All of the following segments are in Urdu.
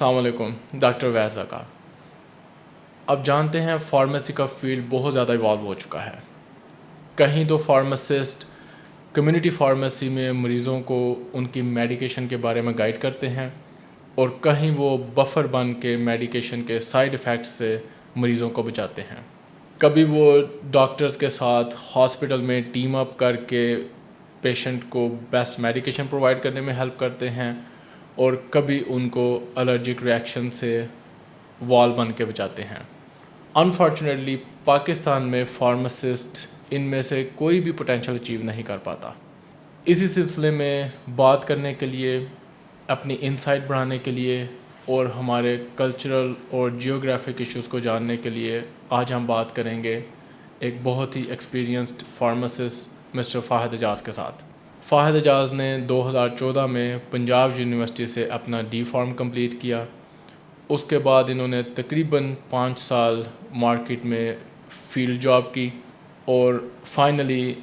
السلام علیکم، ڈاکٹر ویز کا. اب جانتے ہیں فارمیسی کا فیلڈ بہت زیادہ ایوالو ہو چکا ہے. کہیں تو فارماسسٹ کمیونٹی فارمیسی میں مریضوں کو ان کی میڈیکیشن کے بارے میں گائیڈ کرتے ہیں اور کہیں وہ بفر بن کے میڈیکیشن کے سائیڈ ایفیکٹس سے مریضوں کو بچاتے ہیں. کبھی وہ ڈاکٹرز کے ساتھ ہاسپٹل میں ٹیم اپ کر کے پیشنٹ کو بیسٹ میڈیکیشن پرووائڈ کرنے میں ہیلپ کرتے ہیں اور کبھی ان کو الرجک ریئیکشن سے وال بن کے بچاتے ہیں. انفارچونیٹلی پاکستان میں فارماسسٹ ان میں سے کوئی بھی پوٹینشیل اچیو نہیں کر پاتا. اسی سلسلے میں بات کرنے کے لیے، اپنی انسائٹ بڑھانے کے لیے اور ہمارے کلچرل اور جیوگرافک ایشوز کو جاننے کے لیے آج ہم بات کریں گے ایک بہت ہی ایکسپیرینسڈ فارماسسٹ مسٹر فاہد اعجاز کے ساتھ. فاہد اعجاز نے 2014 میں پنجاب یونیورسٹی سے اپنا ڈی فارم کمپلیٹ کیا. اس کے بعد انہوں نے تقریباً 5 سال مارکیٹ میں فیلڈ جاب کی اور finally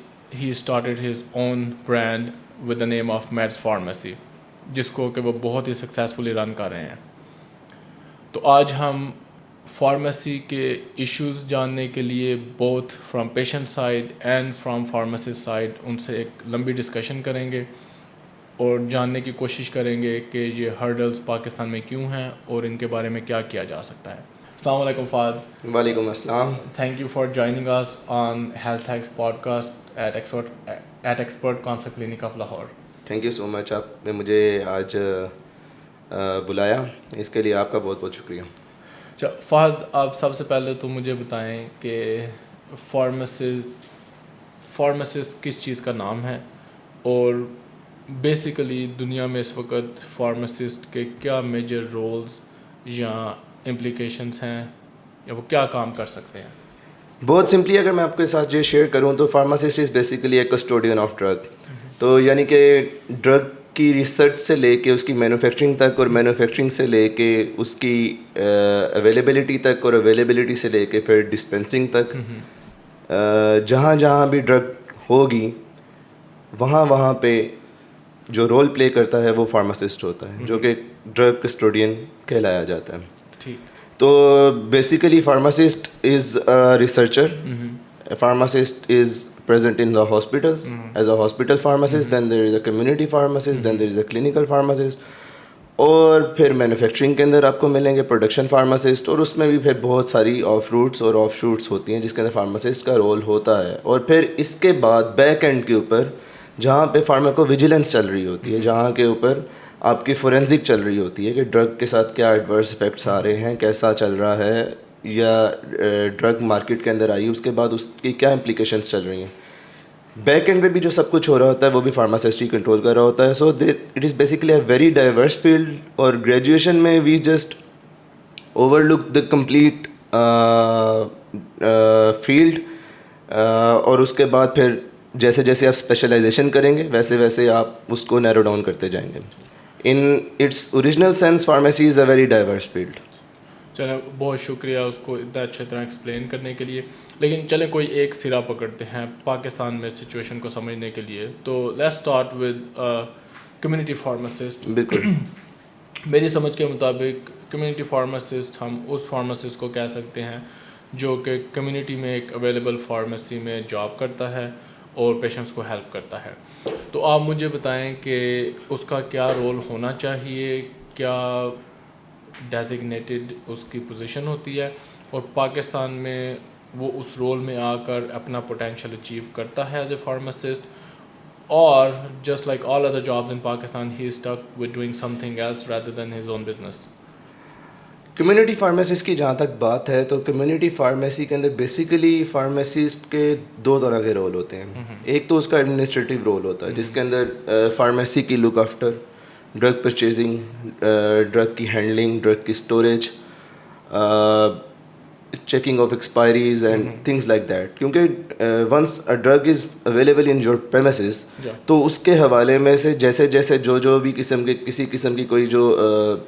he started his own brand with the name of Meds pharmacy, جس کو کہ وہ بہت ہی سکسیزفلی رن کر رہے ہیں. تو آج ہم فارمیسی کے ایشوز جاننے کے لیے both from patient side and from pharmacist side ان سے ایک لمبی ڈسکشن کریں گے اور جاننے کی کوشش کریں گے کہ یہ ہرڈلز پاکستان میں کیوں ہیں اور ان کے بارے میں کیا کیا جا سکتا ہے. السلام علیکم فہد. وعلیکم السلام. Thank you for joining us on health hacks podcast at expert cancer clinic of Lahore. Thank you so much, آپ نے مجھے آج بلایا، اس کے لیے آپ کا بہت بہت شکریہ. اچھا فہد، آپ سب سے پہلے تو مجھے بتائیں کہ فارماسسٹ کس چیز کا نام ہے اور بیسیکلی دنیا میں اس وقت فارماسسٹ کے کیا میجر رولز یا امپلیکیشنس ہیں یا وہ کیا کام کر سکتے ہیں. بہت سمپلی اگر میں آپ کے ساتھ یہ شیئر کروں تو pharmacist is basically a custodian of drug. تو یعنی کہ ڈرگ کی ریسرچ سے لے کے اس کی مینوفیکچرنگ تک اور مینوفیکچرنگ سے لے کے اس کی اویلیبلٹی تک اور اویلیبلٹی سے لے کے پھر ڈسپینسنگ تک، جہاں جہاں بھی ڈرگ ہوگی وہاں پہ جو رول پلے کرتا ہے وہ فارماسسٹ ہوتا ہے، جو کہ ڈرگ کسٹوڈین کہلایا جاتا ہے. ٹھیک. تو basically pharmacist is a researcher. Pharmacist is present in the hospitals as a hospital pharmacist. Then there is a community pharmacist. Then there is a clinical pharmacist. اور پھر مینوفیکچرنگ کے اندر آپ کو ملیں گے پروڈکشن فارماسسٹ، اور اس میں بھی پھر بہت ساری آف روٹس اور آف شوٹس ہوتی ہیں جس کے اندر فارماسسٹ کا رول ہوتا ہے. اور پھر اس کے بعد بیک اینڈ کے اوپر جہاں پہ فارماکو ویجیلنس چل رہی ہوتی ہے، جہاں کے اوپر آپ کی فورینزک چل رہی ہوتی ہے کہ ڈرگ کے ساتھ کیا ایڈورس افیکٹس آ رہے ہیں، کیسا چل رہا ہے، یا ڈرگ مارکیٹ کے اندر آئی اس کے بعد اس کی کیا امپلیکیشنس چل رہی ہیں. بیک اینڈ پہ بھی جو سب کچھ ہو رہا ہوتا ہے وہ بھی فارماسسٹ ہی کنٹرول کر رہا ہوتا ہے. So it is basically a very diverse field. اور گریجویشن میں we just overlook the complete field, اور اس کے بعد پھر جیسے جیسے آپ اسپیشلائزیشن کریں گے ویسے ویسے آپ اس کو نیرو ڈاؤن کرتے جائیں گے. In its original sense pharmacy is a very diverse field. چلیں بہت شکریہ اس کو اتنا اچھی طرح ایکسپلین کرنے کے لیے. لیکن چلیں کوئی ایک سرا پکڑتے ہیں پاکستان میں سچویشن کو سمجھنے کے لیے. تو let's start with community pharmacist. بالکل. میری سمجھ کے مطابق کمیونٹی فارماسسٹ ہم اس فارماسسٹ کو کہہ سکتے ہیں جو کہ کمیونٹی میں ایک اویلیبل فارمیسی میں جاب کرتا ہے اور پیشنٹس کو ہیلپ کرتا ہے. تو آپ مجھے بتائیں کہ اس کا کیا رول ہونا چاہیے، کیا ڈیزگنیٹڈ اس کی پوزیشن ہوتی ہے، اور پاکستان میں وہ اس رول میں آ کر اپنا پوٹینشیل اچیو کرتا ہے ایز اے فارماسسٹ، اور just like all other jobs in Pakistan he is stuck with doing something else rather than his own business. Community pharmacist کی جہاں تک بات ہے تو کمیونٹی فارمیسی کے اندر بیسیکلی فارمیسسٹ کے 2 طرح کے رول ہوتے ہیں. ایک تو اس کا ایڈمنسٹریٹو رول ہوتا ہے جس کے اندر فارمیسی کی look after, drug purchasing, drug کی ہینڈلنگ، ڈرگ کی storage, checking of expiries and things like that. کیونکہ once a drug is available in your premises تو اس کے حوالے میں سے جیسے جیسے جو بھی کسی قسم کی کوئی جو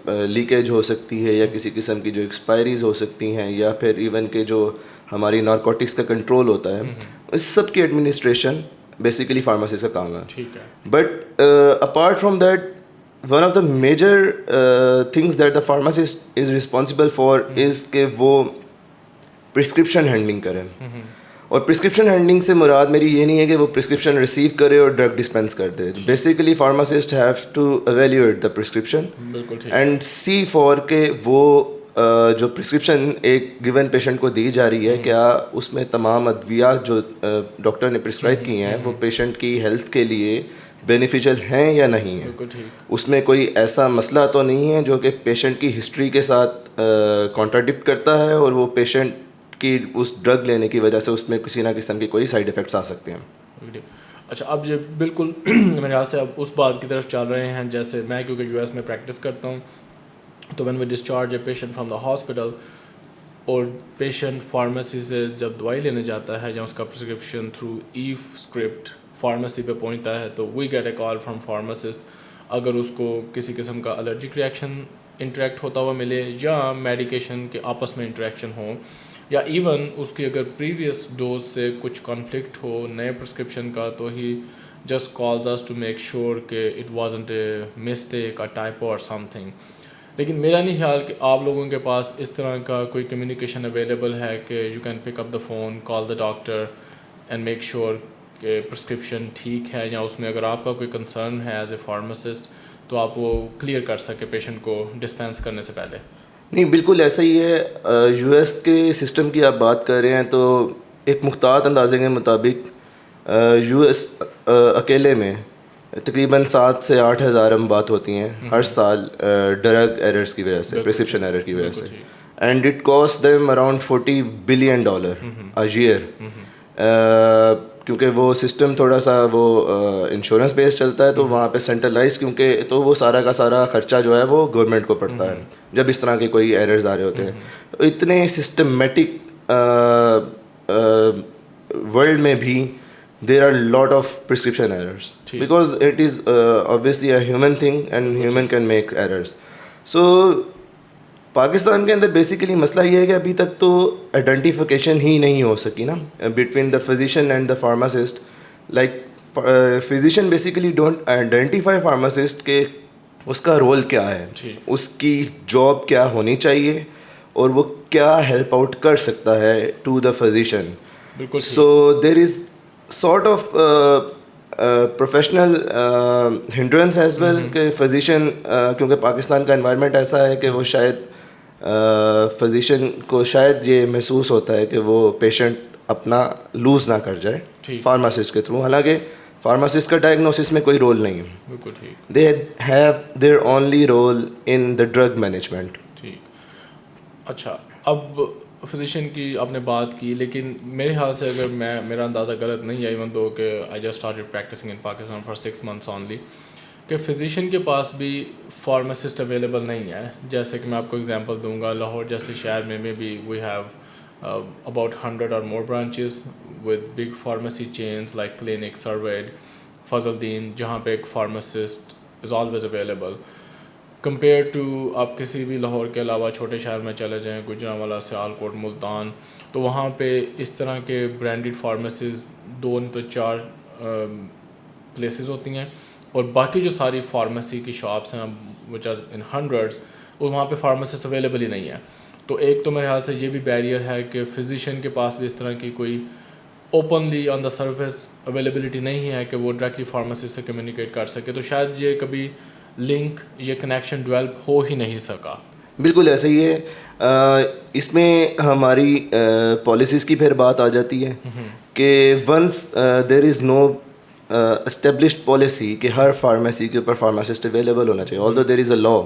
لیکیج ہو سکتی ہے یا کسی قسم کی جو ایکسپائریز ہو سکتی ہیں، یا پھر ایون کہ جو ہماری نارکوٹکس کا کنٹرول ہوتا ہے، اس سب کی ایڈمنسٹریشن بیسیکلی فارمیسسٹ کا کام ہے. ٹھیک ہے. But apart from that one of the major things that the pharmacist is responsible for is کہ وہ prescription handling کریں. اور پرسکرپشن ہینڈلنگ سے مراد میری یہ نہیں ہے کہ وہ پرسکرپشن ریسیو کرے اور ڈرگ ڈسپینس کر دے. Basically pharmacist have to evaluate the prescription and see for کہ وہ جو پرسکرپشن ایک گیون پیشنٹ کو دی جا رہی ہے کیا اس میں تمام ادویات جو ڈاکٹر نے پرسکرائب کی ہیں وہ پیشنٹ کی ہیلتھ کے لیے بینیفیشیل ہیں یا نہیں ہیں. اس میں کوئی ایسا مسئلہ تو نہیں ہے جو کہ پیشنٹ کی ہسٹری کے ساتھ کانٹراڈکٹ کرتا ہے اور وہ پیشنٹ کہ اس ڈرگ لینے کی وجہ سے اس میں کسی نہ قسم کی کوئی سائڈ افیکٹس آ سکتے ہیں. اچھا اب یہ بالکل میرے خیال سے اب اس بات کی طرف چل رہے ہیں جیسے میں کیونکہ یو ایس میں پریکٹس کرتا ہوں تو when we discharge a patient from the hospital اور پیشنٹ فارمیسی سے جب دوائی لینے جاتا ہے یا اس کا prescription through e script pharmacy پہ پہنچتا ہے تو we get a call from pharmacist. اگر اس کو کسی قسم کا الرجک ریئیکشن انٹریکٹ ہوتا ہوا ملے یا میڈیکیشن کے آپس میں انٹریکشن ہو یا ایون اس کی اگر پریویس ڈوز سے کچھ کانفلکٹ ہو نئے پرسکرپشن کا تو he just calls us to make sure کہ اٹ وازنٹ اے مسٹیک اور ٹائپو اور سم تھنگ. لیکن میرا نہیں خیال کہ آپ لوگوں کے پاس اس طرح کا کوئی کمیونیکیشن اویلیبل ہے کہ you can pick up the phone call the doctor and make sure کہ پرسکرپشن ٹھیک ہے یا اس میں اگر آپ کا کوئی کنسرن ہے ایز اے فارماسسٹ تو آپ وہ کلیئر کر سکے پیشنٹ کو ڈسپینس کرنے سے پہلے. نہیں بالکل ایسا ہی ہے. یو ایس کے سسٹم کی آپ بات کر رہے ہیں تو ایک محتاط اندازے کے مطابق یو ایس اکیلے میں تقریباً 7 سے 8 ہزار اموات ہوتی ہیں ہر سال ڈرگ ایررز کی وجہ سے پرسکرپشن ایرر کی وجہ سے and it cost them around $40 billion a year. کیونکہ وہ سسٹم تھوڑا سا وہ انشورنس بیس چلتا ہے تو وہاں پہ سینٹرلائز کیونکہ تو وہ سارا کا سارا خرچہ جو ہے وہ گورنمنٹ کو پڑتا ہے جب اس طرح کے کوئی ایررز آ رہے ہوتے ہیں. اتنے سسٹمیٹک ورلڈ میں بھی there are lot of prescription errors because it is obviously a human thing and human can make errors. So Pakistan کے اندر بیسیکلی مسئلہ یہ ہے کہ ابھی تک تو آئیڈینٹیفیکیشن ہی نہیں ہو سکی نا between the physician and the pharmacist. Like physician basically don't identify pharmacist کہ اس کا رول کیا ہے, اس کی جاب کیا ہونی چاہیے اور وہ کیا ہیلپ آؤٹ کر سکتا ہے to the physician. So there is sort of professional hindrance as well کہ physician کیونکہ پاکستان کا environment ایسا ہے کہ وہ شاید physician کو شاید یہ محسوس ہوتا ہے کہ وہ پیشنٹ اپنا لوز نہ کر جائے فارماسسٹ کے تھرو, حالانکہ فارماسسٹ کا ڈائگنوسس میں کوئی رول نہیں ہے. they have their only role in the drug management. اچھا اب فزیشین کی آپ نے بات کی لیکن میرے خیال سے اگر میرا اندازہ غلط نہیں ہے ایون دو کہ I just started practising in Pakistan for 6 months only کہ فزیشین کے پاس بھی فارماسسٹ اویلیبل نہیں ہے. جیسے کہ میں آپ کو اگزامپل دوں گا, لاہور جیسے شہر میں بھی وی ہیو اباؤٹ 100 اور more branches with big pharmacy chains like Clinix, Servaid, Fazal Din, جہاں پہ ایک pharmacist is always available compare to آپ کسی بھی لاہور کے علاوہ چھوٹے شہر میں چلے جائیں, گجرانوالہ, سیالکوٹ, ملتان, تو وہاں پہ اس طرح کے برانڈیڈ فارمیسیز 2 تو 4 پلیسز ہوتی ہیں اور باقی جو ساری فارمیسی کی شاپس ہیں وچ آر ان ہنڈریڈس وہاں پہ فارمیسسٹ اویلیبل ہی نہیں ہے. تو ایک تو میرے خیال سے یہ بھی بیریئر ہے کہ فزیشین کے پاس بھی اس طرح کی کوئی openly on the surface availability نہیں ہے کہ وہ ڈائریکٹلی فارمیسسٹ سے کمیونیکیٹ کر سکے. تو شاید یہ کبھی لنک یہ کنیکشن ڈیولپ ہو ہی نہیں سکا. بالکل ایسا ہی ہے. اس میں ہماری پالیسیز کی پھر بات آ جاتی ہے کہ once there is no established policy کہ ہر فارمیسی کے اوپر فارماسسٹ اویلیبل ہونا چاہیے, although there is a law,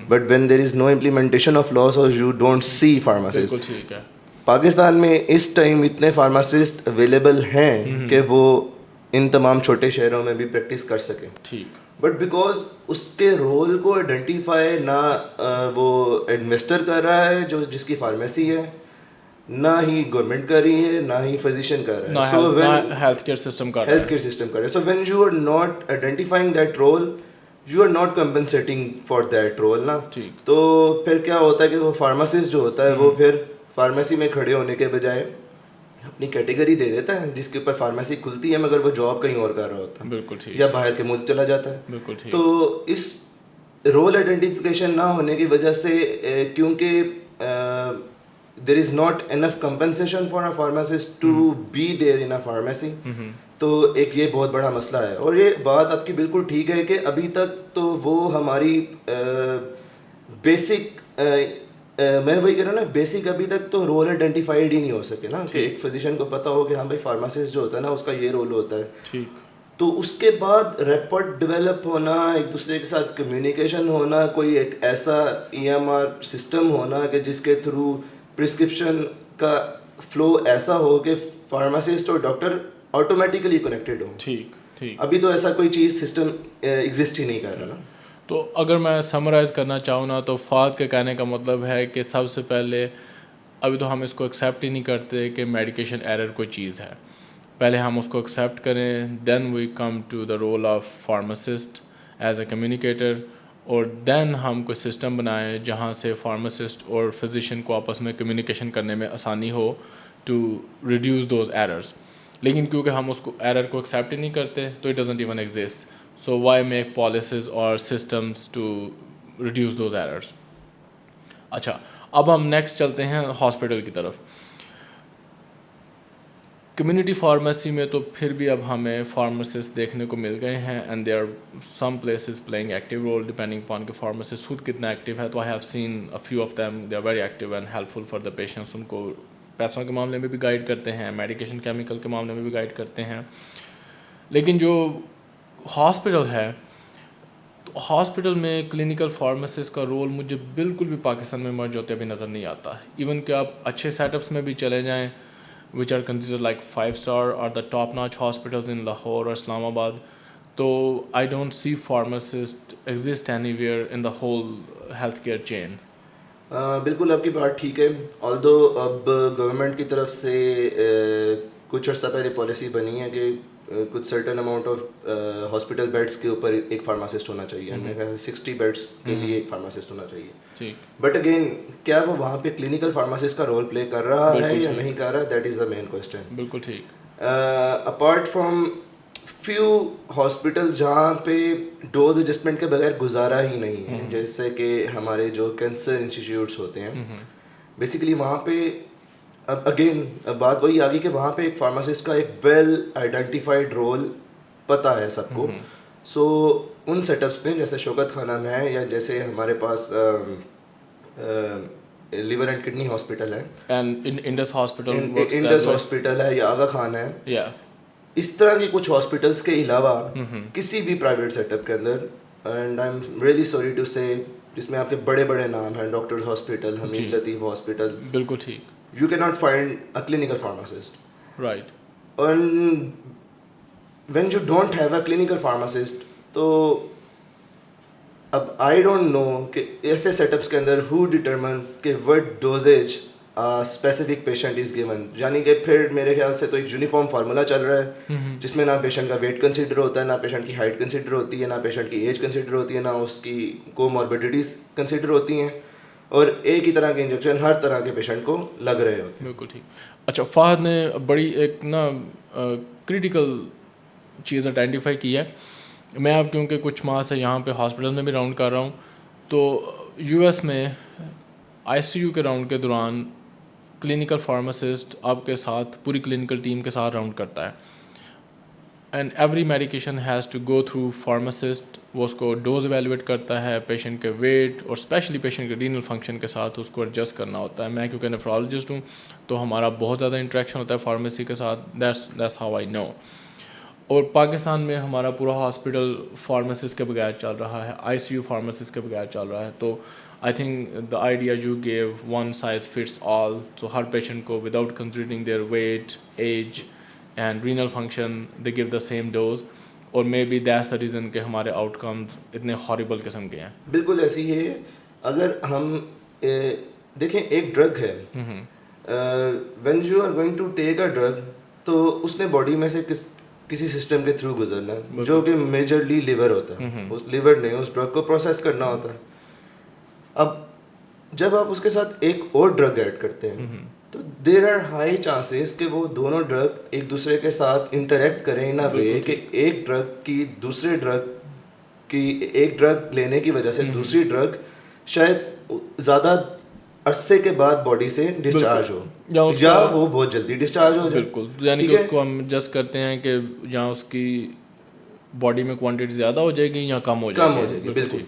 but when there is no implementation of law so you don't see pharmacist. Pakistan میں اس ٹائم اتنے فارماسسٹ اویلیبل ہیں کہ وہ ان تمام چھوٹے شہروں میں بھی پریکٹس کر سکیں. بٹ بیکاز اس کے رول کو آئیڈینٹیفائی نہ وہ انویسٹر کر رہا ہے جو جس کی فارمیسی ہے, نہ ہی گورنمنٹ کر رہی ہے, نہ ہی فزیشین کر رہا ہے, نہ ہیلتھ کیئر سسٹم کر رہا ہے. So when you are not identifying that role you are not compensating for that role نا. تو پھر کیا ہوتا ہے کہ وہ فارماسسٹ جو ہوتا ہے وہ پھر فارمیسی میں کھڑے ہونے کے بجائے اپنی کیٹیگری دے دیتا ہے جس کے اوپر فارمیسی کھلتی ہے مگر وہ جاب کہیں اور کر رہا ہوتا ہے, بالکل ٹھیک, یا باہر کے ملک چلا جاتا ہے. بالکل ٹھیک. تو اس رول آئیڈینٹیفیکیشن نہ ہونے کی وجہ سے کیونکہ there is not enough compensation for a pharmacist to be there in a pharmacy, تو ایک یہ بہت بڑا مسئلہ ہے. اور یہ بات آپ کی بالکل ٹھیک ہے کہ ابھی تک تو وہ ہماری بیسک میں وہی کہہ رہا ہوں نا, بیسک ابھی تک تو رول آئیڈینٹیفائڈ ہی نہیں ہو سکے نا, کہ ایک فزیشین کو پتہ ہو کہ ہاں بھائی فارماسسٹ جو ہوتا ہے نا اس کا یہ رول ہوتا ہے. ٹھیک. تو اس کے بعد ریپورٹ ڈیولپ ہونا, ایک دوسرے کے ساتھ کمیونیکیشن ہونا, کوئی ایک ایسا EMR سسٹم ہونا کہ جس کے تھرو پرسکرپشن کا فلو ایسا ہو کہ فارماسسٹ اور ڈاکٹر آٹومیٹیکلی کنیکٹڈ ہوں. ٹھیک ٹھیک. ابھی تو ایسا کوئی چیز سسٹم ایگزسٹ ہی نہیں کر رہا نا. تو اگر میں سمرائز کرنا چاہوں نا تو فہد کے کہنے کا مطلب ہے کہ سب سے پہلے ابھی تو ہم اس کو ایکسیپٹ ہی نہیں کرتے کہ میڈیکیشن ایرر کوئی چیز ہے. پہلے ہم اس کو ایکسیپٹ کریں, then we come to the role of pharmacist as a communicator, اور دین ہم کوئی سسٹم بنائیں جہاں سے فارماسسٹ اور فزیشین کو آپس میں کمیونیکیشن کرنے میں آسانی ہو ٹو ریڈیوس دوز ایررز. لیکن کیونکہ ہم اس کو ایرر کو ایکسیپٹ ہی نہیں کرتے تو it doesn't even exist. So why make policies or systems to reduce those errors? اچھا, اب ہم نیکسٹ چلتے ہیں ہاسپٹل کی طرف. کمیونٹی فارمیسی میں تو پھر بھی اب ہمیں فارماسسٹ دیکھنے کو مل گئے ہیں, and they are some places playing active role depending upon کہ فارماسسٹ خود کتنا ایکٹیو ہے. تو I have seen a few of them, they are very active and helpful for the patients. ان کو پیسوں کے معاملے میں بھی گائیڈ کرتے ہیں, میڈیکیشن کیمیکل کے معاملے میں بھی گائیڈ کرتے ہیں. لیکن جو ہاسپٹل ہے, تو ہاسپٹل میں کلینکل فارماسسٹ کا رول مجھے بالکل بھی پاکستان میں مرج ہوتے ابھی نظر نہیں آتا. ایون کہ آپ اچھے سیٹ اپس میں بھی چلے جائیں which are consider like 5 star اور the top notch hospitals in Lahore اور اسلام آباد, تو I don't see pharmacist exist anywhere in the whole health care chain. بالکل آپ کی بات ٹھیک ہے. آلدو اب گورنمنٹ کی طرف سے کچھ عرصہ پہلے پالیسی بنی ہے کہ کچھ certain amount of hospital beds کے اوپر ایک فارماسسٹ ہونا چاہیے. میرے خیال سے 60 بیڈس کے لیے ایک فارماسسٹ ہونا چاہیے. بٹ اگین کیا وہ وہاں پہ کلینکل فارماسسٹ کا رول پلے کر رہا ہے یا نہیں کر رہا, that is the main question. بالکل ٹھیک. اپارٹ فرام فیو ہاسپٹل جہاں پہ ڈوز ایڈجسٹمنٹ کے بغیر گزارا ہی نہیں ہے, جیسے کہ ہمارے جو کینسر انسٹیٹیوٹس ہوتے ہیں, بیسیکلی وہاں پہ اب اگین بات وہی آ گئی کہ وہاں پہ ایک فارماسسٹ کا ایک ویل آئیڈینٹیفائڈ رول پتہ ہے سب کو. سو ان سیٹ اپس پہ جیسے شوکت خانہ میں ہے, یا جیسے ہمارے پاس لیور اینڈ کڈنی ہاسپٹل ہے, انڈس ہاسپٹل ہے, یا آغا خان ہے, اس طرح کے کچھ ہاسپٹلس کے علاوہ کسی بھی پرائیویٹ سیٹ اپ کے اندر, and I am really sorry to say, جس میں آپ کے بڑے بڑے نام ہیں, doctors hospital, Hameed Latif hospital, بالکل ٹھیک, you cannot find a clinical pharmacist. Right. And when you don't have a clinical pharmacist, تو اب I don't know کہ ایسے سیٹ اپس کے اندر who determines کہ what dosage specific patient is given. یعنی کہ پھر میرے خیال سے تو ایک یونیفارم فارمولا چل رہا ہے جس میں نہ پیشنٹ کا ویٹ کنسیڈر ہوتا ہے, نہ پیشنٹ کی ہائٹ کنسیڈر ہوتی ہے, نہ پیشنٹ کی ایج کنسیڈر ہوتی ہے, نہ اس کی کوموربیڈیٹیز کنسیڈر ہوتی ہیں, اور ایک ہی طرح کے انجیکشن ہر طرح کے پیشنٹ کو لگ رہے ہوتے ہیں. بالکل ٹھیک. اچھا, فہد نے بڑی ایک نا کریٹیکل چیز آئیڈینٹیفائی کی ہے. میں اب کیونکہ کچھ ماہ سے یہاں پہ ہاسپٹل میں بھی راؤنڈ کر رہا ہوں, تو US میں ICU کے راؤنڈ کے دوران کلینکل فارماسسٹ آپ کے ساتھ پوری کلینکل ٹیم کے ساتھ راؤنڈ کرتا ہے, and every medication has to go through pharmacist. وہ اس کو ڈوز ایویلویٹ کرتا ہے, پیشنٹ کے ویٹ اور اسپیشلی پیشنٹ کے رینل فنکشن کے ساتھ اس کو ایڈجسٹ کرنا ہوتا ہے. میں کیونکہ نیفرولوجسٹ ہوں تو ہمارا بہت زیادہ انٹریکشن ہوتا ہے فارمیسی کے ساتھ, دیٹس ہاؤ آئی نو. اور پاکستان میں ہمارا پورا ہاسپٹل فارماسسٹ کے بغیر چل رہا ہے, ICU فارماسسٹ کے بغیر چل رہا ہے. تو I think the idea you give one size fits all, تو ہر پیشنٹ کو without considering their weight, age and renal function they give the same dose, اور may be that's the reason کہ ہمارے آؤٹ کمز اتنے ہارریبل قسم کے ہیں. بالکل ایسی ہے. اگر ہم دیکھیں ایک ڈرگ ہے, when you are going to take a drug, تو اس نے باڈی میں سے کسی سسٹم کے تھرو گزرنا ہے جو کہ میجرلی لیور ہوتا ہے. اس لیور نے اس ڈرگ کو پروسیس کرنا ہوتا ہے. اب جب آپ اس کے ساتھ ایک اور ڈرگ ایڈ کرتے ہیں تو دیر آر ہائی چانسز کہ وہ دونوں ڈرگ ایک دوسرے کے ساتھ انٹریکٹ کریں ان اے وے کہ ایک ڈرگ کی دوسرے ڈرگ کہ ایک ڈرگ لینے کی وجہ سے دوسری ڈرگ شاید زیادہ عرصے کے بعد باڈی سے ڈسچارج ہو یا وہ بہت جلدی ڈسچارج ہو جائے. بالکل, یعنی کہ اس کو ہم جسٹ کرتے ہیں کہ یا اس کی باڈی میں کوانٹٹی زیادہ ہو جائے گی یا کم ہو جائے گی. بالکل.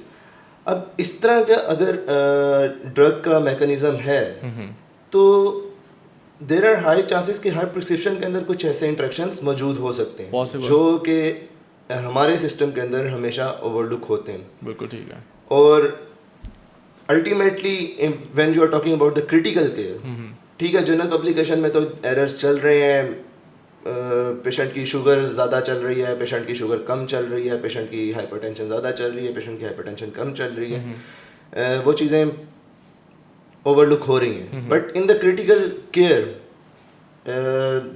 اب اس طرح کا اگر ڈرگ کا میکانزم ہے تو دیر آر ہائی چانسز کہ ہر پرسکرپشن کے اندر کچھ ایسے انٹریکشنز موجود ہو سکتے ہیں جو کہ ہمارے سسٹم کے اندر ہمیشہ اوور لک ہوتے ہیں. بالکل ٹھیک ہے. اور ultimately when you are talking about the critical care, ٹھیک ہے, جنرل پبلیکیشن میں تو ایررز چل رہے ہیں, پیشنٹ کی شوگر زیادہ چل رہی ہے, پیشنٹ کی شوگر کم چل رہی ہے, پیشنٹ کی ہائپر ٹینشن زیادہ چل رہی ہے, پیشنٹ کی ہائپر ٹینشن کم چل رہی ہے, وہ چیزیں اوور لک ہو رہی ہیں. But in the critical care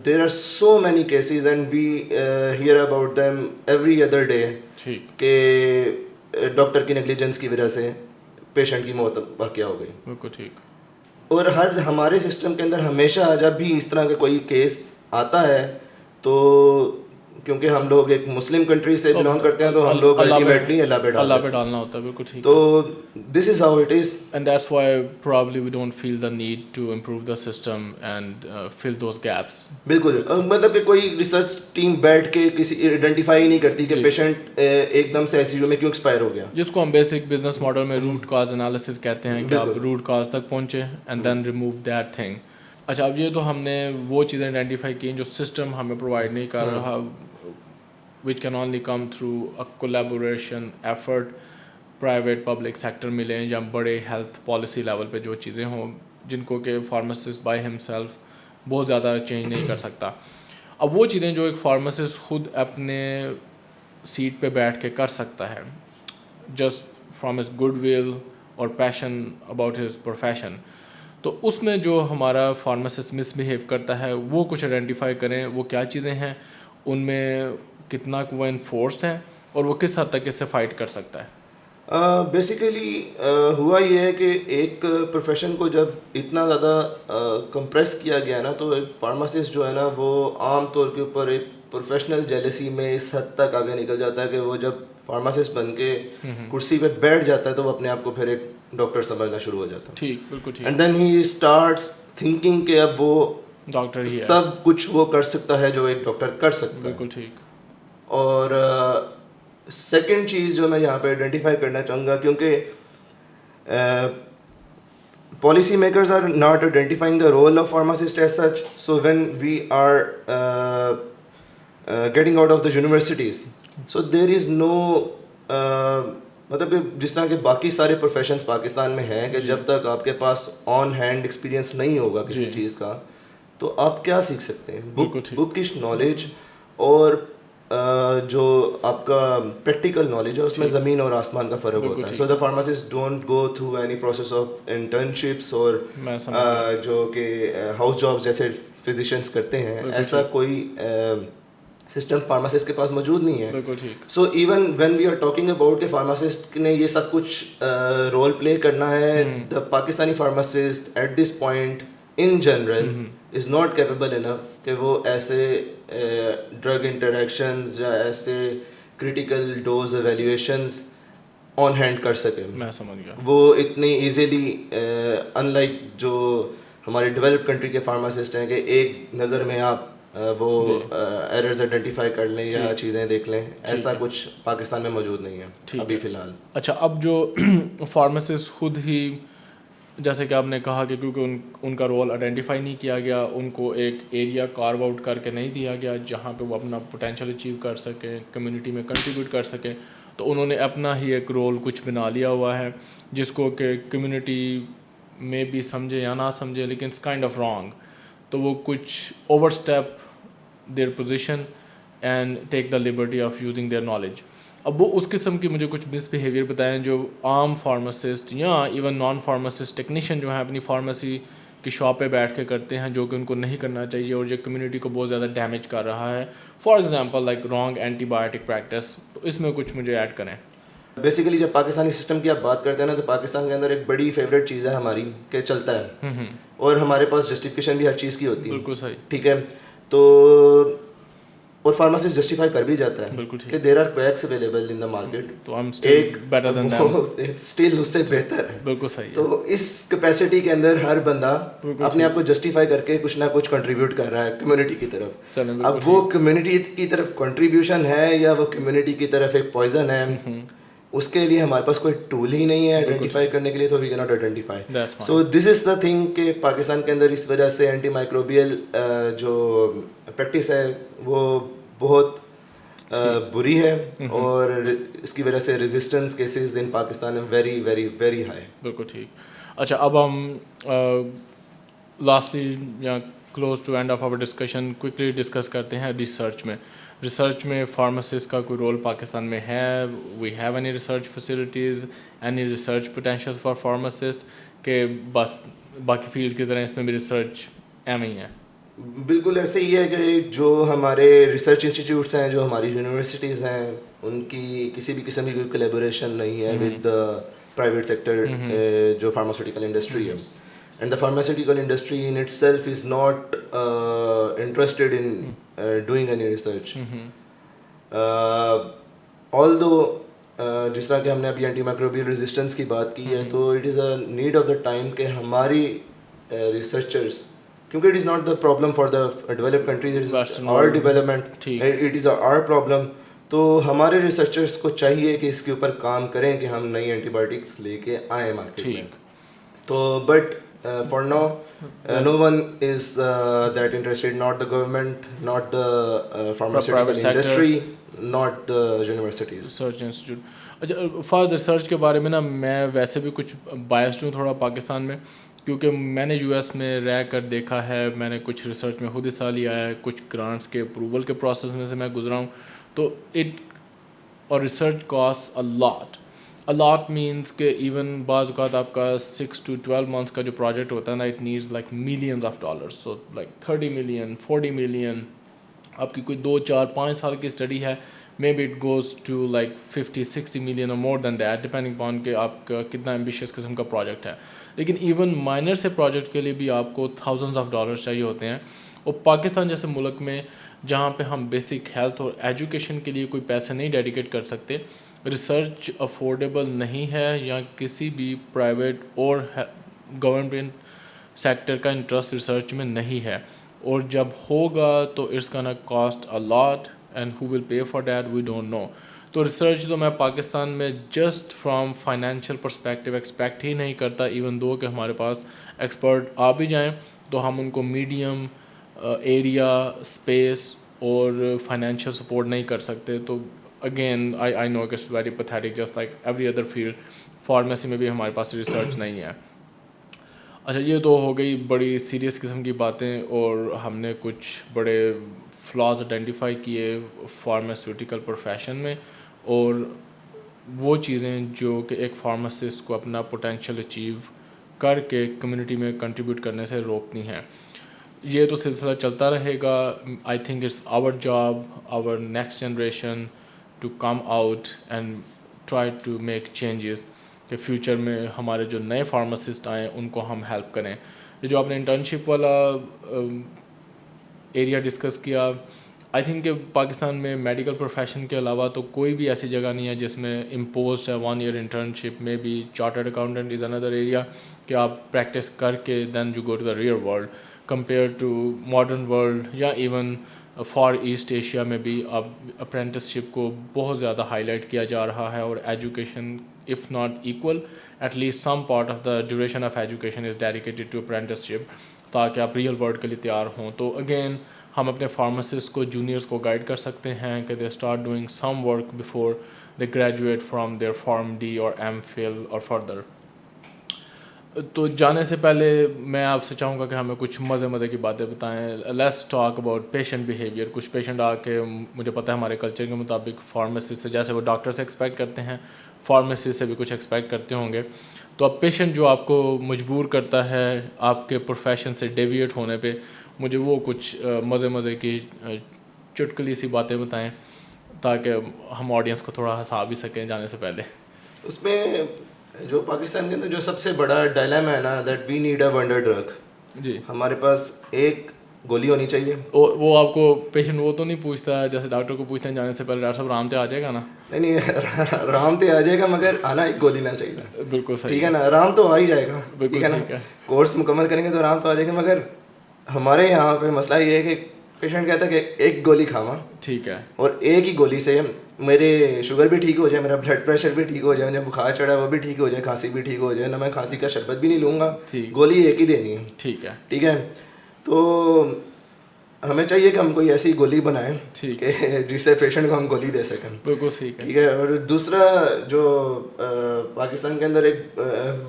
there are so many cases and we hear about them every other day کہ ڈاکٹر کی نیگلیجنس کی وجہ سے پیشنٹ کی موت واقع ہو گئی. بالکل ٹھیک. اور ہمارے سسٹم کے اندر ہمیشہ جب بھی اس طرح کا کوئی کیس آتا ہے تو کیونکہ ہم لوگ ایک مسلم کنٹری سے بلانگ کرتے ہیں تو ہم لوگ الٹیمیٹلی اللہ پہ ڈالنا ہوتا ہے. بالکل ٹھیک. تو this is how it is and that's why probably we don't feel the need to improve the system and fill those gaps. بالکل, مطلب کہ کوئی ریسرچ ٹیم بیٹھ کے کسی آئیڈینٹیفائی نہیں کرتی کہ پیشنٹ ایک دم سے ICU میں کیوں ایکسپائر ہو گیا, جس کو ہم بیسک بزنس ماڈل میں روٹ کاز انالیسس کہتے ہیں کہ آپ روٹ کاز تک پہنچے and then remove that thing. اچھا, اب یہ تو ہم نے وہ چیزیں آئیڈینٹیفائی کی جو سسٹم ہمیں پرووائڈ نہیں کر رہا, which can only come through a collaboration effort, private public sector ملیں یا بڑے ہیلتھ پالیسی لیول پہ جو چیزیں ہوں جن کو کہ فارماسسٹ بائی ہمسیلف بہت زیادہ چینج نہیں کر سکتا. اب وہ چیزیں جو ایک فارماسسٹ خود اپنے سیٹ پہ بیٹھ کے کر سکتا ہے just from his good will اور پیشن اباؤٹ ہز پروفیشن, تو اس میں جو ہمارا فارماسسٹ مس بیہیو کرتا ہے وہ کچھ آئیڈینٹیفائی کریں وہ کیا چیزیں ہیں, ان میں کتنا وہ انفورسڈ ہے اور وہ کس حد تک اس سے فائٹ کر سکتا ہے. بیسیکلی ہوا یہ ہے کہ ایک پروفیشن کو جب اتنا زیادہ کمپریس کیا گیا نا تو ایک فارماسسٹ جو ہے نا وہ عام طور کے اوپر ایک پروفیشنل جیلسی میں اس حد تک آگے نکل جاتا ہے کہ وہ جب فارماسسٹ بن کے کرسی پہ بیٹھ جاتا ہے تو وہ اپنے آپ کو پھر ایک ڈاکٹر سمجھنا شروع ہو جاتا ہے. ٹھیک, بالکل ٹھیک. And then he starts thinking کہ اب وہ ڈاکٹر ہی ہے, سب کچھ وہ کر سکتا ہے جو ایک ڈاکٹر کر سکتا ہے. بالکل ٹھیک. اور سیکنڈ چیز جو میں یہاں پہ آئیڈینٹیفائی کرنا چاہوں گا, کیونکہ policy makers are not identifying the role of pharmacist as such, so when we are getting out of the universities so there is no, مطلب کہ جس طرح کے باقی سارے پروفیشنس پاکستان میں ہیں کہ جب تک آپ کے پاس آن ہینڈ ایکسپیرینس نہیں ہوگا کسی چیز کا تو آپ کیا سیکھ سکتے ہیں. بکش نالج اور جو آپ کا پریکٹیکل نالج ہے اس میں زمین اور آسمان کا فرق ہوتا ہے. So the pharmacist don't go through any process of internships اور جو کہ ہاؤس جابس جیسے فزیشینس کرتے ہیں, ایسا کوئی سسٹم فارماسسٹ کے پاس موجود نہیں ہے. So even when we are talking about کہ فارماسسٹ نے یہ سب کچھ رول پلے کرنا ہے, the Pakistani pharmacist at this point in general is not capable enough کہ وہ ایسے ڈرگ انٹریکشنز یا ایسے critical dose evaluations on hand کر سکے. میں سمجھ گیا. وہ اتنی ایزیلی ان لائک جو ہمارے ڈیولپ کنٹری کے فارماسسٹ ہیں کہ ایک نظر میں آپ وہ ایررز آئیڈینٹیفائی کر لیں یا چیزیں دیکھ لیں, ایسا کچھ پاکستان میں موجود نہیں ہے ابھی فی الحال. اچھا, اب جو فارماسسٹ خود ہی جیسے کہ آپ نے کہا کہ کیونکہ ان کا رول آئیڈینٹیفائی نہیں کیا گیا, ان کو ایک ایریا کارو آؤٹ کر کے نہیں دیا گیا جہاں پہ وہ اپنا پوٹینشیل اچیو کر سکیں, کمیونٹی میں کنٹریبیوٹ کر سکیں, تو انہوں نے اپنا ہی ایک رول کچھ بنا لیا ہوا ہے جس کو کہ کمیونٹی میں بھی سمجھے یا نہ سمجھے لیکن اٹس کائنڈ آف رانگ. تو وہ کچھ overstep their position and take the liberty of using their knowledge. اب وہ اس قسم کی مجھے کچھ مس بیہیویئر بتائیں جو عام فارماسسٹ یا ایون نان فارماسسٹ ٹیکنیشین جو ہیں اپنی فارمیسی کی شاپ پہ بیٹھ کے کرتے ہیں جو کہ ان کو نہیں کرنا چاہیے اور جو کمیونٹی کو بہت زیادہ ڈیمیج کر رہا ہے. For example like wrong antibiotic practice, تو اس میں کچھ مجھے ایڈ کریں. بیسیکلی جب پاکستانی سسٹم کی آپ بات کرتے ہیں نا تو پاکستان کے اندر ایک بڑی فیوریٹ چیز ہے ہماری کہ چلتا ہے, اور ہمارے پاس جسٹیفکیشن بھی ہر چیز کی ہوتی ہے. بالکل صحیح. ٹھیک ہے, تو اور فارماسسٹ جسٹیفائی کر بھی جاتا ہے بالکل کہ there are quacks available in the market, تو I am still better than them, still اس سے بہتر ہے. بالکل صحیح ہے. تو اس کیپیسٹی کے اندر ہر بندہ اپنے آپ کو جسٹیفائی کر کے کچھ نہ کچھ کنٹریبیوٹ کر رہا ہے کمیونٹی کی طرف. اب وہ کمیونٹی کی طرف کنٹریبیوشن ہے یا وہ کمیونٹی کی طرف ایک پوائزن ہے, اس کے لیے ہمارے پاس کوئی ٹول ہی نہیں ہے آئیڈینٹیفائی کرنے کے لیے, تو وی کی not identify. So this is the thing کہ پاکستان کے اندر اس وجہ سے اینٹی مائکروبیل جو پریکٹس ہے وہ بہت بری ہے, اور اس کی وجہ سے resistance cases in Pakistan very very very high. بالکل ٹھیک. اچھا, اب ہم لاسٹلی یا close to end of our discussion quickly discuss کرتے ہیں ریسرچ میں. ریسرچ میں فارماسسٹ کا کوئی رول پاکستان میں ہے؟ We have any research facilities, any research potential for pharmacist, کہ بس باقی فیلڈ کی طرح اس میں بھی ریسرچ اہم ہی ہے؟ بالکل ایسے ہی ہے کہ جو ہمارے ریسرچ انسٹیٹیوٹس ہیں, جو ہماری یونیورسٹیز ہیں, ان کی کسی بھی قسم کی کوئی کولیبوریشن نہیں ہے ود پرائیویٹ سیکٹر جو فارماسیوٹیکل انڈسٹری ہے. And the pharmaceutical industry in itself is not interested in doing any research, although جس طرح کہ ہم نے ابھی اینٹی مائکروبیل ریزسٹنس کی بات کی ہے, تو it is a need of the time کہ ہماری ریسرچرس, کیونکہ it is not the problem for the developed countries, it is our development, it is our problem. تو ہمارے ریسرچرس کو چاہیے کہ اس کے اوپر کام کریں کہ ہم نئی اینٹی بایوٹکس لے کے آئیں مارکیٹ میں. تو but for now no one is that interested, not the government, not the pharmaceutical industry, not the universities. Research institute. اچھا, فار ریسرچ کے بارے میں نا میں ویسے بھی کچھ بائسڈ ہوں تھوڑا پاکستان میں, کیونکہ میں نے یو ایس میں رہ کر دیکھا ہے, میں نے کچھ ریسرچ میں خود حصہ لیا ہے, کچھ گرانٹس کے اپروول کے پروسیس میں سے میں گزرا ہوں. تو اور research cost a lot means کہ ایون بعض اوقات آپ کا 6 to 12 months کا جو پروجیکٹ ہوتا ہے نا, it needs like millions of dollars, so like 30 million 40 million. آپ کی کوئی 2 4 5 سال کی اسٹڈی ہے, maybe it goes to like 50-60 million اور مور دین دیٹ, ڈپینڈنگ پان کہ آپ کا کتنا ایمبیشیس قسم کا پروجیکٹ ہے. لیکن ایون مائنر سے پروجیکٹ کے لیے بھی آپ کو thousands of dollars چاہیے ہوتے ہیں. اور پاکستان جیسے ملک میں جہاں پہ ہم بیسک ہیلتھ اور ایجوکیشن کے لیے کوئی پیسے نہیں ڈیڈیکیٹ کر سکتے, ریسرچ افورڈیبل نہیں ہے, یا کسی بھی پرائیویٹ اور گورنمنٹ سیکٹر کا انٹرسٹ ریسرچ میں نہیں ہے, اور جب ہوگا تو it's gonna cost a lot, and who will pay for that we don't know. تو ریسرچ تو میں پاکستان میں just from financial perspective expect ہی نہیں کرتا, ایون دو کہ ہمارے پاس ایکسپرٹ آ بھی جائیں تو ہم ان کو میڈیم ایریا اسپیس اور فائنینشیل سپورٹ نہیں کر سکتے. تو اگین آئی نو کہ it's very pathetic, just like every other field. Pharmacy میں بھی ہمارے پاس ریسرچ نہیں ہے. اچھا, یہ تو ہو گئی بڑی سیریس قسم کی باتیں, اور ہم نے کچھ بڑے فلاز آئیڈینٹیفائی کیے فارماسیوٹیکل پروفیشن میں, اور وہ چیزیں جو کہ ایک فارماسسٹ کو اپنا پوٹینشیل اچیو کر کے کمیونٹی میں کنٹریبیوٹ کرنے سے روکتی ہیں. یہ تو سلسلہ چلتا رہے گا. I think it's our job, our next generation to come out and try to make changes, کہ فیوچر میں ہمارے جو نئے فارماسسٹ آئیں ان کو ہم ہیلپ کریں. یہ جو آپ نے انٹرنشپ والا ایریا ڈسکس کیا, آئی تھنک کہ پاکستان میں میڈیکل پروفیشن کے علاوہ تو کوئی بھی ایسی جگہ نہیں ہے جس میں امپوزڈ ہے 1 year انٹرنشپ. میں بھی چارٹرڈ اکاؤنٹنٹ از اندر ایریا کہ آپ پریکٹس کر کے then you go to the real world, compare to modern world. یا ایون فار ایسٹ ایشیا میں بھی اب اپرینٹسشپ کو بہت زیادہ ہائی لائٹ کیا جا رہا ہے, اور education if not equal, at least some part of the duration of education is dedicated to apprenticeship, تاکہ آپ ریئل ورلڈ کے لیے تیار ہوں. تو اگین ہم اپنے فارماسسٹ کو جونیئرس کو گائیڈ کر سکتے ہیں کہ they start doing some work before they graduate from their Pharm D اور ایم فل اور فردر. تو جانے سے پہلے میں آپ سے چاہوں گا کہ ہمیں کچھ مزے کی باتیں بتائیں. Let's talk about patient behaviour. کچھ پیشنٹ آ کے, مجھے پتہ ہے ہمارے کلچر کے مطابق فارمیسسٹ سے جیسے وہ ڈاکٹر سے ایکسپیکٹ کرتے ہیں, فارمیسسٹ سے بھی کچھ ایکسپیکٹ کرتے ہوں گے. تو اب پیشنٹ جو آپ کو مجبور کرتا ہے آپ کے پروفیشن سے ڈیویٹ ہونے پہ, مجھے وہ کچھ مزے کی چٹکلی سی باتیں بتائیں تاکہ ہم آڈینس کو تھوڑا ہنسا بھی سکیں جانے سے پہلے. اس میں جو پاکستان کے اندر جو سب سے بڑا ڈائلیما ہے نا, that we need a wonder drug. جی, ہمارے پاس ایک گولی ہونی چاہیے. وہ آپ کو پیشنٹ وہ تو نہیں پوچھتا ہے جیسے ڈاکٹر کو پوچھتے ہیں جانے سے پہلے ڈاکٹر صاحب آرام سے آ جائے گا نا؟ نہیں آرام تو آ جائے گا مگر آنا ایک گولی نہ چاہیے. بالکل صحیح ٹھیک ہے نا, آرام تو آ ہی جائے گا. بالکل ٹھیک ہے نا, ٹھیک ہے. کورس مکمل کریں گے تو آرام تو آ جائے گا. مگر ہمارے یہاں پہ مسئلہ یہ ہے کہ پیشنٹ کہتا ہے کہ ایک گولی کھاواں, ٹھیک ہے, اور ایک ہی گولی سے میرے شوگر بھی ٹھیک ہو جائے, میرا بلڈ پریشر بھی ٹھیک ہو جائے, مجھے بخار چڑھا ہے وہ بھی ٹھیک ہو جائے, کھانسی بھی ٹھیک ہو جائے, نہ میں کھانسی کا شربت بھی نہیں لوں گا, گولی ایک ہی دینی ہے. ٹھیک ہے, ٹھیک ہے. تو ہمیں چاہیے کہ ہم کوئی ایسی گولی بنائیں کہ جس سے پیشنٹ کو ہم گولی دے سکیں. بالکل ٹھیک ہے. ٹھیک ہے. اور دوسرا جو پاکستان کے اندر ایک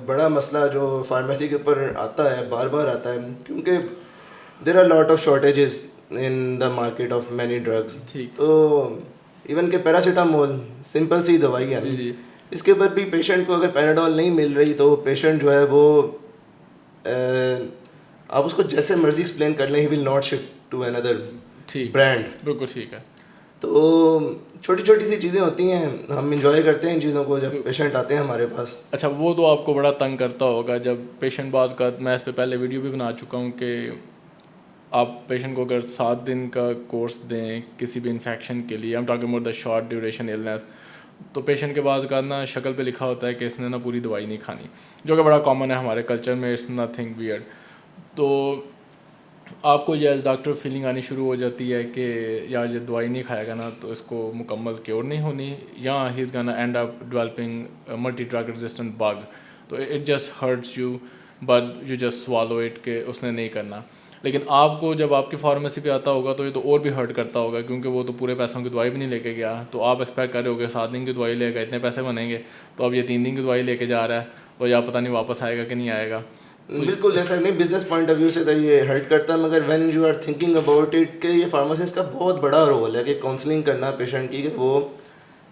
بڑا مسئلہ جو فارمیسی کے اوپر آتا ہے, بار بار آتا ہے, کیونکہ there are lot of shortages in the market of many drugs. تو ایون کہ پیراسیٹامول سمپل سی دوائی ہے, اس کے اوپر بھی پیشنٹ کو اگر پیراڈول نہیں مل رہی تو پیشنٹ جو ہے وہ آپ اس کو جیسے مرضی ایکسپلین کر لیں, he will not shift to another brand. بالکل ٹھیک ہے. تو چھوٹی چھوٹی سی چیزیں ہوتی ہیں, ہم انجوائے کرتے ہیں ان چیزوں کو جب پیشنٹ آتے ہیں ہمارے پاس. اچھا, وہ تو آپ کو بڑا تنگ کرتا ہوگا جب پیشنٹ بعض کا, میں اس پہ پہلے ویڈیو بھی بنا چکا ہوں کہ آپ پیشنٹ کو اگر 7 دن کا کورس دیں کسی بھی انفیکشن کے لیے, ہم talking about the short duration illness, تو پیشنٹ کے بعض کا نا شکل پہ لکھا ہوتا ہے کہ اس نے نا پوری دوائی نہیں کھانی, جو کہ بڑا کامن ہے ہمارے کلچر میں, اٹس نتھنگ ویئرڈ. تو آپ کو یہ ایز ڈاکٹر فیلنگ آنی شروع ہو جاتی ہے کہ یار یہ دوائی نہیں کھائے گا نا تو اس کو مکمل کیور نہیں ہونی, یا he is gonna end up developing multi drug resistant bug. So it just hurts you but you just swallow it کہ اس نے نہیں کرنا. لیکن آپ کو جب آپ کی فارمیسی پہ آتا ہوگا تو یہ تو اور بھی ہرٹ کرتا ہوگا, کیونکہ وہ تو پورے پیسوں کی دوائی بھی نہیں لے کے گیا. تو آپ ایکسپیکٹ کر رہے ہو کہ 7 دن کی دوائی لے گا, اتنے پیسے بنیں گے, تو اب یہ 3 دن کی دوائی لے کے جا رہا ہے, اور یا پتہ نہیں واپس آئے گا کہ نہیں آئے گا. بالکل ایسا نہیں, بزنس پوائنٹ آف ویو سے تو یہ ہرٹ کرتا ہے, مگر when you are thinking about it کہ یہ فارماسسٹ کا بہت بڑا رول ہے کہ کاؤنسلنگ کرنا پیشنٹ کی, کہ وہ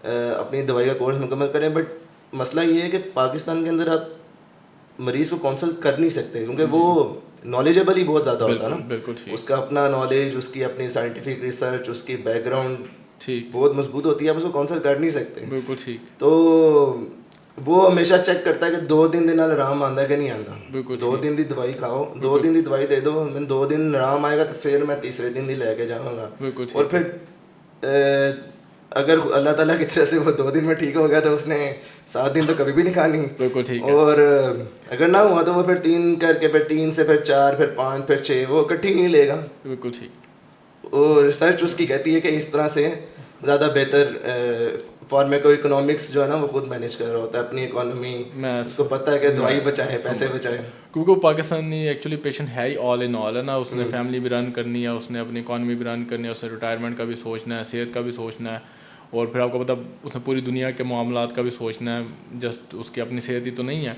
اپنی دوائی کا کورس مکمل کریں. بٹ مسئلہ یہ ہے کہ پاکستان کے اندر آپ مریض کو کاؤنسل کر نہیں سکتے, کیونکہ وہ نالجیبل ہی بہت زیادہ ہوتا ہے نا. بالکل, اس کا اپنا نالج, اس کی اپنی سائنٹیفک ریسرچ, اس کی بیک گراؤنڈ ٹھیک بہت مضبوط ہوتی ہے, آپ اس کو کاؤنسل کر نہیں سکتے. بالکل ٹھیک. تو وہ ہمیشہ چیک کرتا ہے کہ 2 دن آرام آتا ہے کہ نہیں آتا. بالکل 2 دن دی دوائی کھاؤ, 2 دن دی دوائی دے دو, 2 دن آرام آئے گا تو پھر میں تیسرے دن دی لے کے جاؤں گا. اور پھر اگر اللہ تعالیٰ کی طرف سے وہ 2 دن میں ٹھیک ہو گیا تو اس نے 7 دن تو کبھی بھی نہیں کھانی. بالکل ٹھیک. اور اگر نہ ہوا تو وہ پھر 3 کر کے, پھر 3 سے پھر 4, پھر 5, پھر 6, وہ اکٹھی نہیں لے گا. بالکل ٹھیک. اور ریسرچ اس کی کہتی ہے کہ اس طرح سے زیادہ بہتر. فارمیکو اکنامکس جو ہے نا وہ خود مینیج کر رہا ہوتا ہے اپنی اکانومی, اس کو پتہ ہے کہ دوائی بچائیں, پیسے بچائیں. کیونکہ وہ پاکستانی ایکچولی پیشنٹ ہے ہی آل ان آل ہے نا, اس نے فیملی بھی رن کرنی ہے, اس نے اپنی اکانومی بھی رن کرنی ہے, اس نے ریٹائرمنٹ کا بھی سوچنا ہے, صحت کا بھی سوچنا ہے, اور پھر آپ کو پتہ اس نے پوری دنیا کے معاملات کا بھی سوچنا ہے, جسٹ اس کی اپنی صحت ہی تو نہیں ہے.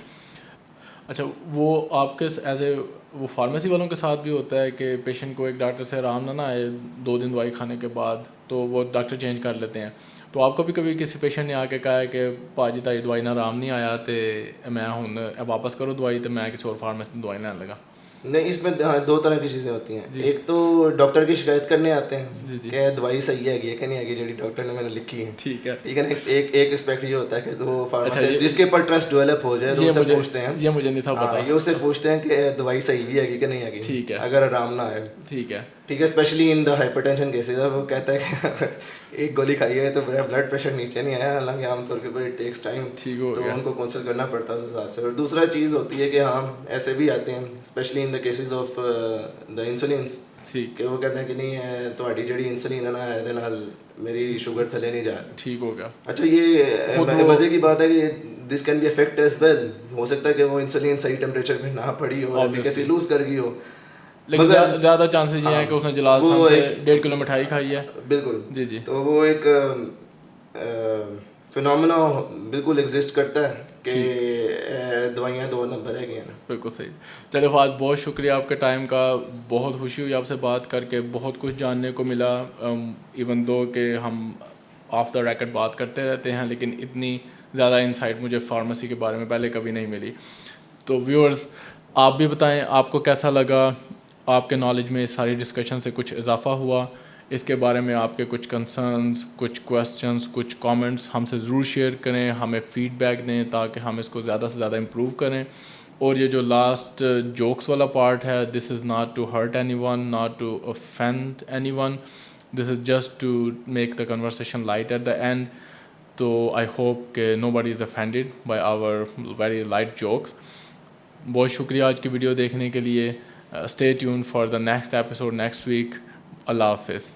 اچھا, وہ آپ کے ایز اے وہ فارمیسی والوں کے ساتھ بھی ہوتا ہے کہ پیشنٹ کو ایک ڈاکٹر سے آرام نہ آئے 2 دن دوائی کھانے کے بعد تو وہ ڈاکٹر چینج کر لیتے ہیں. تو آپ کو بھی کبھی کسی پیشنٹ نے آ کے کہا ہے کہ پاجی تاری دوائی نہ آرام نہیں آیا تو میں ہوں واپس کرو دوائی, تو میں کسی اور فارمیسی دوائی لینے لگا؟ نہیں, اس میں 2 طرح کی چیزیں ہوتی ہیں. ایک تو ڈاکٹر کی شکایت کرنے آتے ہیں کہ دوائی صحیح ہے کہ نہیں ہے جی ڈاکٹر نے میں نے لکھی ہے. ٹھیک ہے, ٹھیک ہے نا. ایک ایکسپیکٹ یہ ہوتا ہے کہ وہ فارماسسٹ جس کے اوپر ٹرسٹ ڈیولپ ہو جائے تو اس سے پوچھتے ہیں, یہ مجھے نہیں تھا پتا, یہ اس سے پوچھتے ہیں کہ دوائی صحیح بھی ہے کہ نہیں ہے. ٹھیک ہے, اگر آرام نہ آئے. ٹھیک ہے, ٹھیک ہے. Especially in the hypertension cases وہ کہتا ہے کہ ایک گولی کھائی ہے تو میرا بلڈ پریشر نیچے نہیں آیا, حالانکہ عام طور پہ اٹ ٹیکس ٹائم, تو ان کو کونسل کرنا پڑتا ہے اس حساب سے. اور دوسرا چیز ہوتی ہے کہ ہاں ایسے بھی آتے ہیں especially in the cases of the insulins, کہ وہ کہتے ہیں کہ نہیں ہے تہاڈی جڑی انسولین ہے نا ਇਹਦੇ ਨਾਲ میری شوگر تھلے نہیں جا رہی. ٹھیک ہو گیا. اچھا, یہ مزے کی بات ہے کہ this can be affect as well. ہو سکتا ہے کہ وہ انسولین صحیح ٹیمپریچر پہ نہ پڑی ہو, ایفیکیسی لوز کر گئی ہو, لیکن زیادہ چانسز یہ ہیں کہ اس نے جلال خان سے 1.5 کلو مٹھائی کھائی ہے. بالکل جی جی. تو وہ ایک فنومینا بالکل ایگزسٹ کرتا ہے کہ دوائیاں 2 نمبر رہ گئی ہیں. بالکل صحیح. چلے فہد, بہت شکریہ آپ کے ٹائم کا, بہت خوشی ہوئی آپ سے بات کر کے, بہت کچھ جاننے کو ملا. ایون دو کہ ہم آف دا ریکارڈ بات کرتے رہتے ہیں, لیکن اتنی زیادہ انسائٹ مجھے فارمیسی کے بارے میں پہلے کبھی نہیں ملی. تو ویورز, آپ بھی بتائیں آپ کو کیسا لگا, آپ کے نالج میں اس ساری ڈسکشن سے کچھ اضافہ ہوا, اس کے بارے میں آپ کے کچھ کنسرنز, کچھ کویسچنز, کچھ کامنٹس ہم سے ضرور شیئر کریں, ہمیں فیڈ بیک دیں تاکہ ہم اس کو زیادہ سے زیادہ امپروو کریں. اور یہ جو لاسٹ جوکس والا پارٹ ہے, this is not to hurt anyone, not to offend anyone, this is just to make the conversation light at the end. تو آئی ہوپ کہ nobody is offended by our very light jokes. بہت شکریہ آج کی ویڈیو دیکھنے کے لیے. Stay tune for the next episode next week. اللہ حافظ.